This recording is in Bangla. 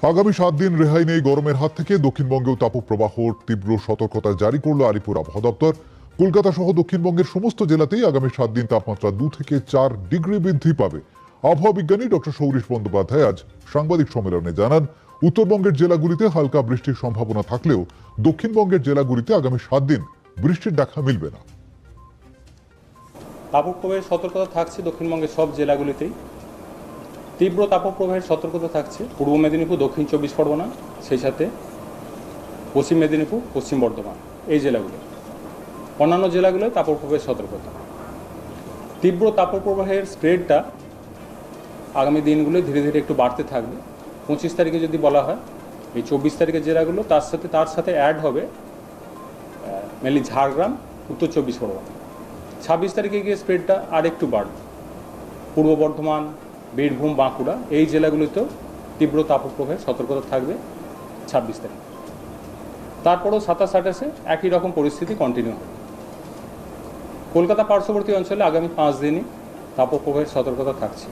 আগামী 7 দিন রেহাই নেই গরমের হাত থেকে। দক্ষিণবঙ্গেও তাপপ্রবাহর তীব্র সতর্কতা জারি করল আলিপুর আবহাওয়া দপ্তর। কলকাতা সহ দক্ষিণবঙ্গের সমস্ত জেলাতেই আগামী 7 দিন তাপমাত্রা 2 থেকে 4 ডিগ্রি বৃদ্ধি পাবে। আবহাওয়া বিজ্ঞানী ডক্টর সৌরিশ বন্দ্যোপাধ্যায় আজ সাংবাদিক সম্মেলনে জানান, উত্তরবঙ্গের জেলাগুলিতে হালকা বৃষ্টির সম্ভাবনা থাকলেও দক্ষিণবঙ্গের জেলাগুলিতে আগামী 7 দিন বৃষ্টির দেখা মিলবে না। তাপপ্রবাহের সতর্কতা থাকছে দক্ষিণবঙ্গের সব জেলাগুলিতেই। তীব্র তাপপ্রবাহের সতর্কতা থাকছে পূর্ব মেদিনীপুর, দক্ষিণ 24 পরগনা, সেই সাথে পশ্চিম মেদিনীপুর, পশ্চিম বর্ধমান, এই জেলাগুলো। অন্যান্য জেলাগুলোয় তাপপ্রবাহের সতর্কতা। তীব্র তাপপ্রবাহের স্প্রেডটা আগামী দিনগুলোয় ধীরে ধীরে একটু বাড়তে থাকবে। 25 তারিখে যদি বলা হয়, এই 24 তারিখের জেলাগুলো তার সাথে অ্যাড হবে মেনলি ঝাড়গ্রাম, উত্তর 24 পরগনা। 26 তারিখে গিয়ে স্প্রেডটা আর একটু বাড়বে। পূর্ব বর্ধমান, বীরভূম, বাঁকুড়া, এই জেলাগুলিতেও তীব্র তাপপ্রবাহের সতর্কতা থাকবে 26 তারিখ। তারপরেও 27-28-এ একই রকম পরিস্থিতি কন্টিনিউ হবে। কলকাতা পার্শ্ববর্তী অঞ্চলে আগামী 5 দিনই তাপপ্রবাহের সতর্কতা থাকছে।